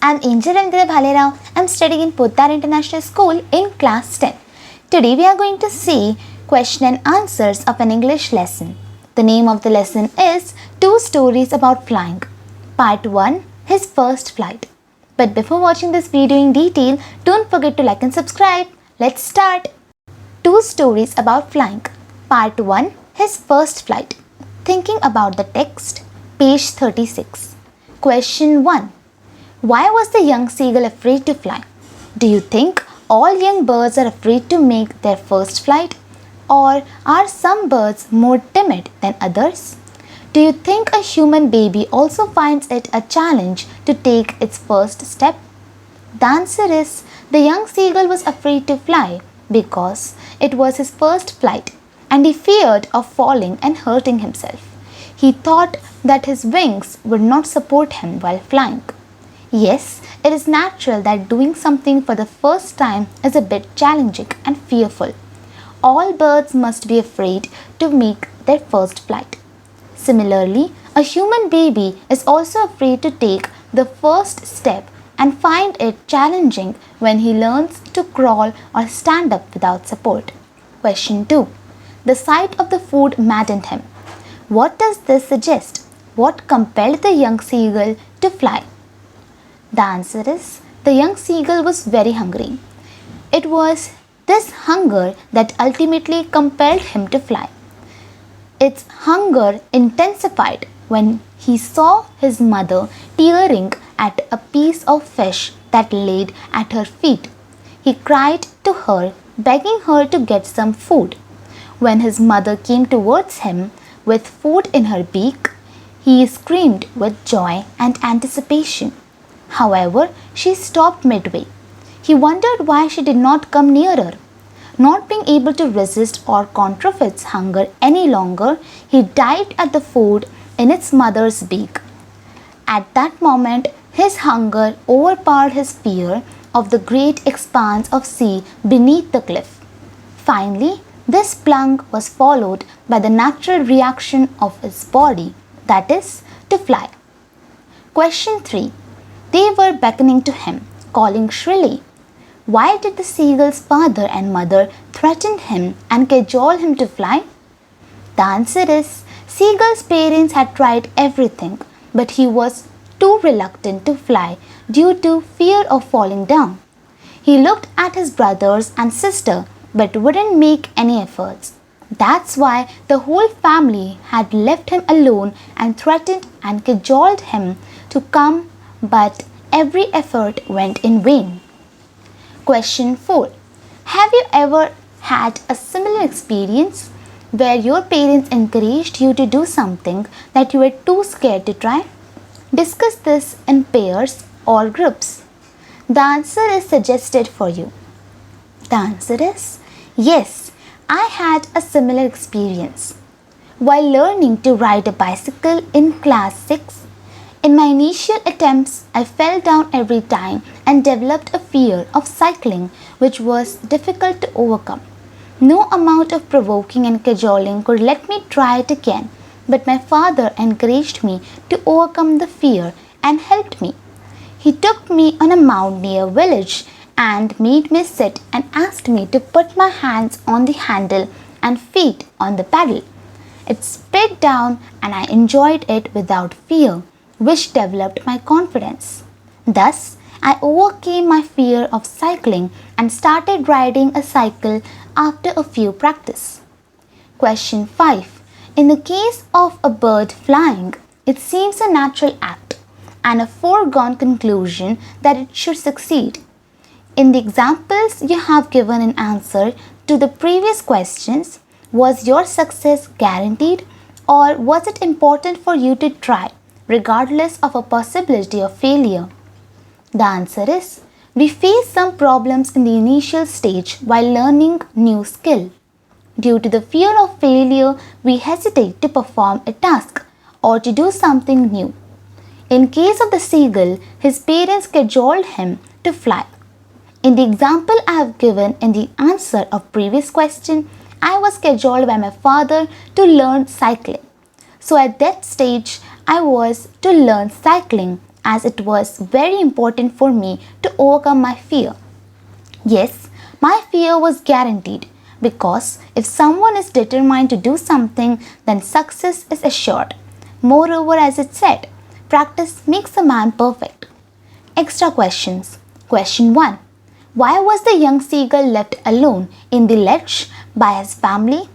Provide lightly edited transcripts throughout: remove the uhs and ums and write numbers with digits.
I'm Angel Bhalerao. I'm studying in Pottar International School in class 10. Today we are going to see question and answers of an English lesson. The name of the lesson is Two Stories About Flying. Part 1, His First Flight. But before watching this video in detail, don't forget to like and subscribe. Let's start. Two Stories About Flying. Part 1, His First Flight. Thinking about the text, page 36. Question 1. Why was the young seagull afraid to fly? Do you think all young birds are afraid to make their first flight? Or are some birds more timid than others? Do you think a human baby also finds it a challenge to take its first step? The answer is the young seagull was afraid to fly because it was his first flight and he feared of falling and hurting himself. He thought that his wings would not support him while flying. Yes, it is natural that doing something for the first time is a bit challenging and fearful. All birds must be afraid to make their first flight. Similarly, a human baby is also afraid to take the first step and find it challenging when he learns to crawl or stand up without support. Question 2. The sight of the food maddened him. What does this suggest? What compelled the young seagull to fly? The answer is the young seagull was very hungry. It was this hunger that ultimately compelled him to fly. Its hunger intensified when he saw his mother tearing at a piece of fish that laid at her feet. He cried to her, begging her to get some food. When his mother came towards him with food in her beak, he screamed with joy and anticipation. However, she stopped midway. He wondered why she did not come nearer. Not being able to resist or control its hunger any longer, he dived at the food in its mother's beak. At that moment, his hunger overpowered his fear of the great expanse of sea beneath the cliff. Finally, this plunge was followed by the natural reaction of his body, that is, to fly. Question 3. They were beckoning to him, calling shrilly. Why did the seagull's father and mother threaten him and cajole him to fly? The answer is seagull's parents had tried everything, but he was too reluctant to fly due to fear of falling down. He looked at his brothers and sister but wouldn't make any efforts. That's why the whole family had left him alone and threatened and cajoled him to come, but every effort went in vain. Question 4. Have you ever had a similar experience where your parents encouraged you to do something that you were too scared to try? Discuss this in pairs or groups. The answer is suggested for you. The answer is yes, I had a similar experience. While learning to ride a bicycle in class 6, in my initial attempts, I fell down every time and developed a fear of cycling which was difficult to overcome. No amount of provoking and cajoling could let me try it again, but my father encouraged me to overcome the fear and helped me. He took me on a mound near a village and made me sit and asked me to put my hands on the handle and feet on the pedal. It sped down and I enjoyed it without fear, which developed my confidence. Thus, I overcame my fear of cycling and started riding a cycle after a few practice. Question 5. In the case of a bird flying, it seems a natural act and a foregone conclusion that it should succeed. In the examples you have given in answer to the previous questions, was your success guaranteed or was it important for you to try, regardless of a possibility of failure? The answer is, we face some problems in the initial stage while learning new skill. Due to the fear of failure, we hesitate to perform a task or to do something new. In case of the seagull, his parents cajoled him to fly. In the example I have given in the answer of previous question, I was cajoled by my father to learn cycling. So at that stage, I was to learn cycling as it was very important for me to overcome my fear. Yes, my fear was guaranteed because if someone is determined to do something, then success is assured. Moreover, as it said, practice makes a man perfect. Extra questions. Question 1. Why was the young seagull left alone in the ledge by his family?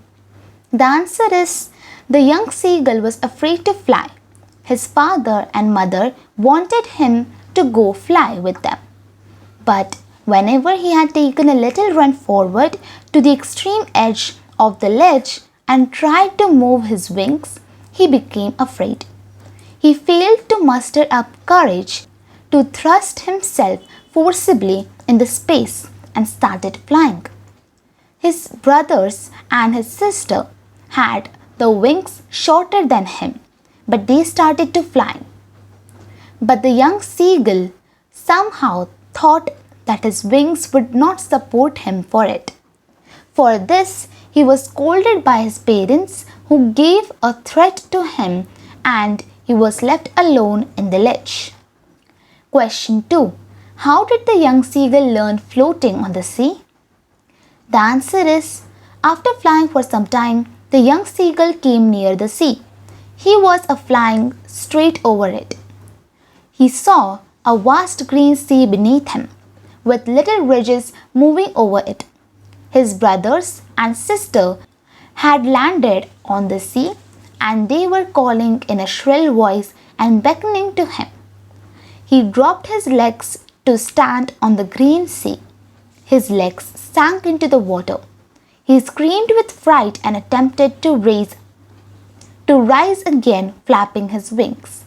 The answer is the young seagull was afraid to fly. His father and mother wanted him to go fly with them. But whenever he had taken a little run forward to the extreme edge of the ledge and tried to move his wings, he became afraid. He failed to muster up courage to thrust himself forcibly in the space and started flying. His brothers and his sister had the wings shorter than him, but they started to fly. But the young seagull somehow thought that his wings would not support him for it. For this, he was scolded by his parents, who gave a threat to him, and he was left alone in the ledge. Question 2. How did the young seagull learn floating on the sea? The answer is, after flying for some time, the young seagull came near the sea. He was flying straight over it. He saw a vast green sea beneath him, with little ridges moving over it. His brothers and sister had landed on the sea, and they were calling in a shrill voice and beckoning to him. He dropped his legs to stand on the green sea. His legs sank into the water. He screamed with fright and attempted to rise again, flapping his wings.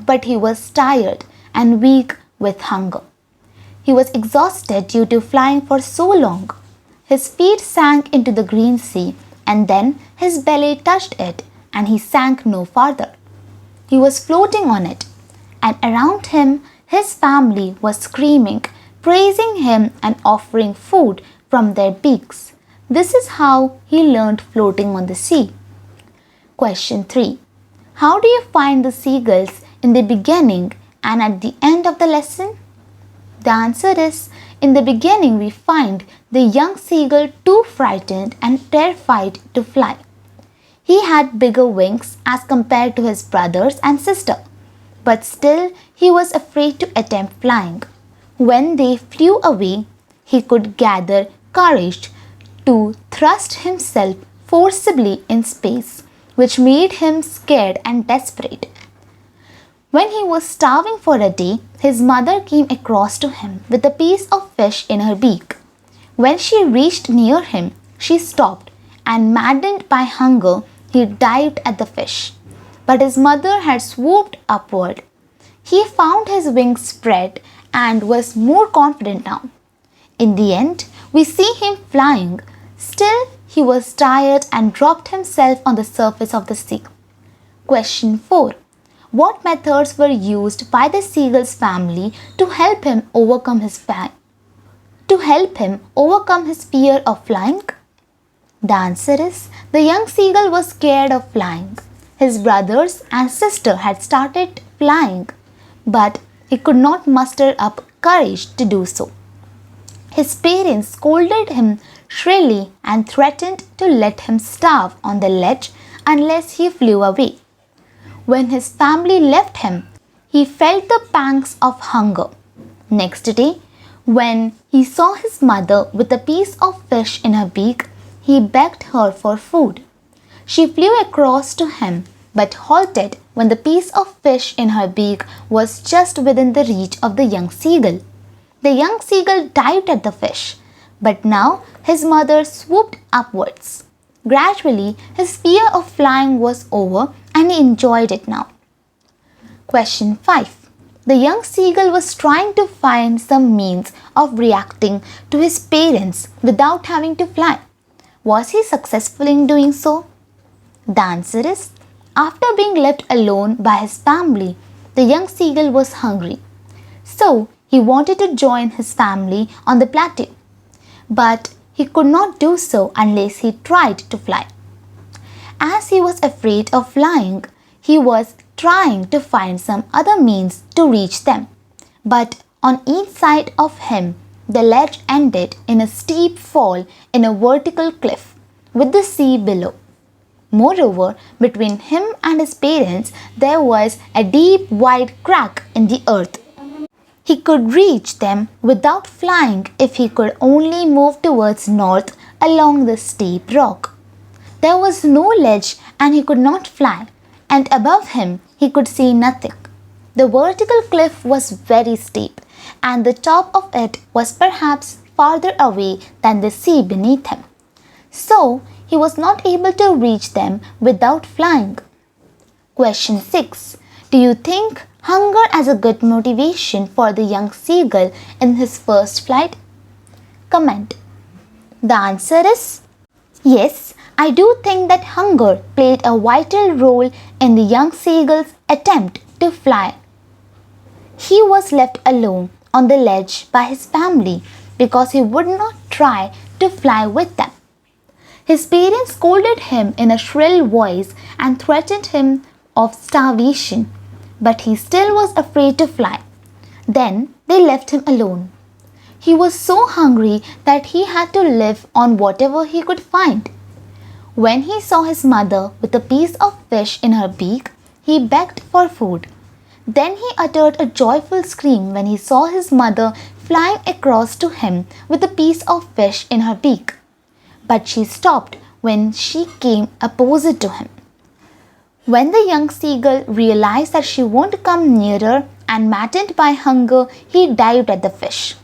But he was tired and weak with hunger. He was exhausted due to flying for so long. His feet sank into the green sea, and then his belly touched it, and he sank no farther. He was floating on it, and around him his family was screaming, praising him and offering food from their beaks. This is how he learned floating on the sea. Question 3. How do you find the seagulls in the beginning and at the end of the lesson? The answer is, in the beginning we find the young seagull too frightened and terrified to fly. He had bigger wings as compared to his brothers and sister, but still he was afraid to attempt flying. When they flew away, he could gather courage to thrust himself forcibly in space, which made him scared and desperate. When he was starving for a day, his mother came across to him with a piece of fish in her beak. When she reached near him, she stopped, and maddened by hunger, he dived at the fish. But his mother had swooped upward. He found his wings spread and was more confident now. In the end, we see him flying. Still, he was tired and dropped himself on the surface of the sea. Question 4. What methods were used by the seagull's family to help him overcome his fear of flying? The answer is, the young seagull was scared of flying. His brothers and sister had started flying, but he could not muster up courage to do so. His parents scolded him shrilly and threatened to let him starve on the ledge unless he flew away. When his family left him, he felt the pangs of hunger. Next day, when he saw his mother with a piece of fish in her beak, he begged her for food. She flew across to him, but halted when the piece of fish in her beak was just within the reach of the young seagull. The young seagull dived at the fish, but now his mother swooped upwards. Gradually, his fear of flying was over and he enjoyed it now. Question 5. The young seagull was trying to find some means of reacting to his parents without having to fly. Was he successful in doing so? The answer is, after being left alone by his family, the young seagull was hungry. So, he wanted to join his family on the plateau. But he could not do so unless he tried to fly. As he was afraid of flying, he was trying to find some other means to reach them. But on each side of him, the ledge ended in a steep fall in a vertical cliff, with the sea below. Moreover, between him and his parents there was a deep wide crack in the earth. He could reach them without flying if he could only move towards north along the steep rock. There was no ledge and he could not fly, and above him he could see nothing. The vertical cliff was very steep, and the top of it was perhaps farther away than the sea beneath him. So, he was not able to reach them without flying. Question 6. Do you think hunger as a good motivation for the young seagull in his first flight? Comment. The answer is yes, I do think that hunger played a vital role in the young seagull's attempt to fly. He was left alone on the ledge by his family because he would not try to fly with them. His parents scolded him in a shrill voice and threatened him of starvation, but he still was afraid to fly. Then they left him alone. He was so hungry that he had to live on whatever he could find. When he saw his mother with a piece of fish in her beak, he begged for food. Then he uttered a joyful scream when he saw his mother flying across to him with a piece of fish in her beak. But she stopped when she came opposite to him. When the young seagull realized that she won't come nearer and maddened by hunger, he dived at the fish.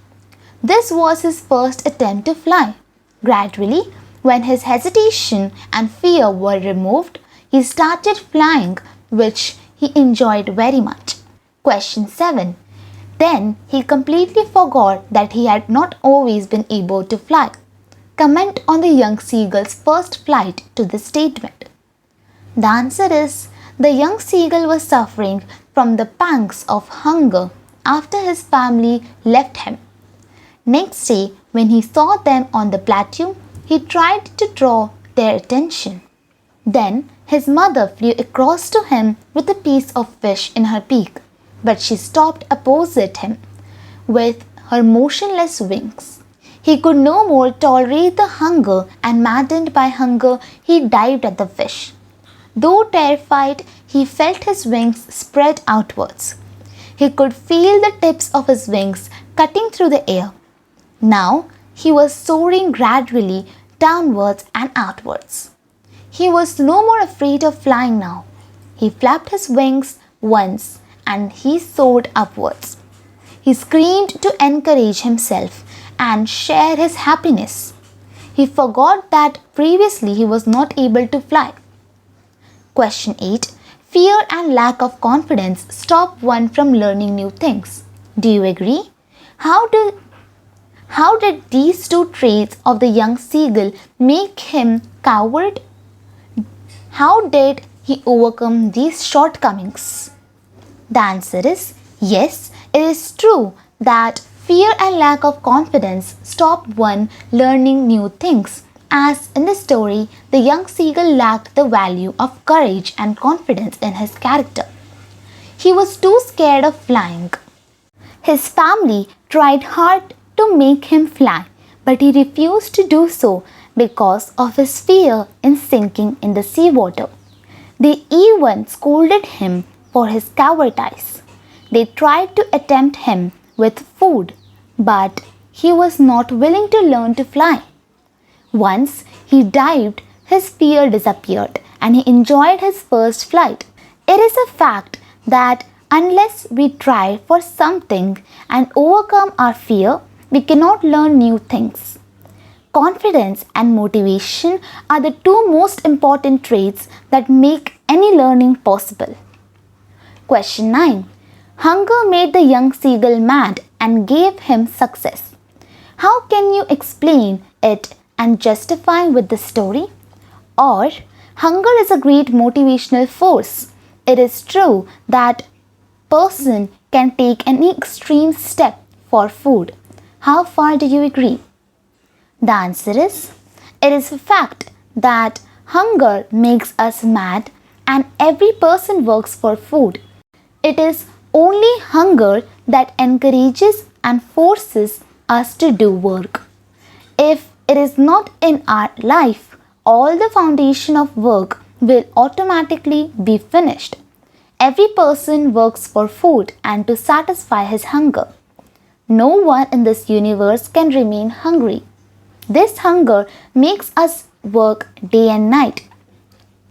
This was his first attempt to fly. Gradually, when his hesitation and fear were removed, he started flying, which he enjoyed very much. Question 7. Then he completely forgot that he had not always been able to fly. Comment on the young seagull's first flight to this statement. The answer is the young seagull was suffering from the pangs of hunger after his family left him. Next day, when he saw them on the plateau, he tried to draw their attention. Then his mother flew across to him with a piece of fish in her beak, but she stopped opposite him with her motionless wings. He could no more tolerate the hunger, and maddened by hunger, he dived at the fish. Though terrified, he felt his wings spread outwards. He could feel the tips of his wings cutting through the air. Now he was soaring gradually downwards and outwards. He was no more afraid of flying now. He flapped his wings once and he soared upwards. He screamed to encourage himself and share his happiness. He forgot that previously he was not able to fly. Question 8. Fear and lack of confidence stop one from learning new things. Do you agree? How did these two traits of the young seagull make him coward? How did he overcome these shortcomings? The answer is yes, it is true that fear and lack of confidence stop one learning new things. As in the story, the young seagull lacked the value of courage and confidence in his character. He was too scared of flying. His family tried hard to make him fly, but he refused to do so because of his fear in sinking in the seawater. They even scolded him for his cowardice. They tried to tempt him with food, but he was not willing to learn to fly. Once he dived, his fear disappeared and he enjoyed his first flight. It is a fact that unless we try for something and overcome our fear, we cannot learn new things. Confidence and motivation are the two most important traits that make any learning possible. Question 9. Hunger made the young seagull mad and gave him success. How can you explain it and justify with the story? Or, hunger is a great motivational force. It is true that person can take any extreme step for food. How far do you agree? The answer is, it is a fact that hunger makes us mad and every person works for food. It is only hunger that encourages and forces us to do work. If it is not in our life, all the foundation of work will automatically be finished. Every person works for food and to satisfy his hunger. No one in this universe can remain hungry. This hunger makes us work day and night.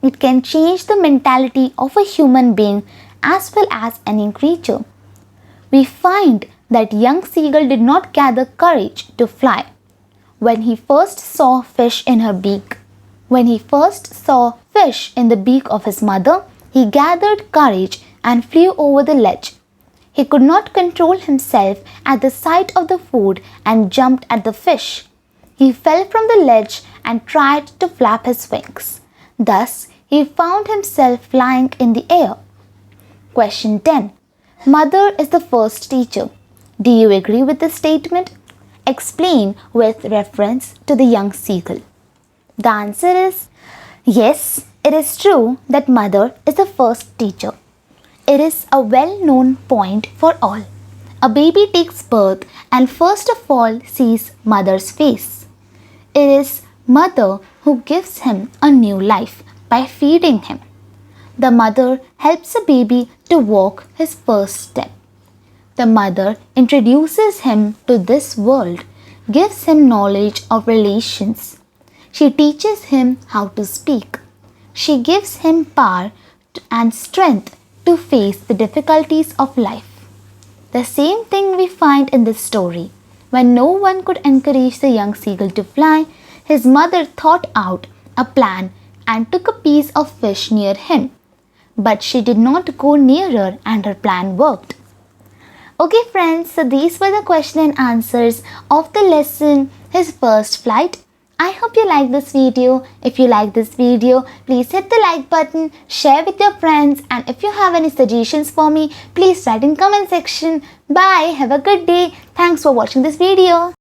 It can change the mentality of a human being as well as any creature. We find that young seagull did not gather courage to fly. When he first saw fish in her beak, when he first saw fish in the beak of his mother, he gathered courage and flew over the ledge. He could not control himself at the sight of the food and jumped at the fish. He fell from the ledge and tried to flap his wings. Thus, he found himself flying in the air. Question 10. Mother is the first teacher. Do you agree with this statement? Explain with reference to the young seagull. The answer is yes, it is true that mother is the first teacher. It is a well-known point for all. A baby takes birth and first of all sees mother's face. It is mother who gives him a new life by feeding him. The mother helps a baby to walk his first step. The mother introduces him to this world, gives him knowledge of relations. She teaches him how to speak. She gives him power and strength to face the difficulties of life. The same thing we find in this story. When no one could encourage the young seagull to fly, his mother thought out a plan and took a piece of fish near him. But she did not go nearer and her plan worked. Okay friends, so these were the question and answers of the lesson His First Flight. I hope you like this video. If you like this video, please hit the like button, share with your friends, and if you have any suggestions for me, please write in comment section. Bye. Have a good day. Thanks for watching this video.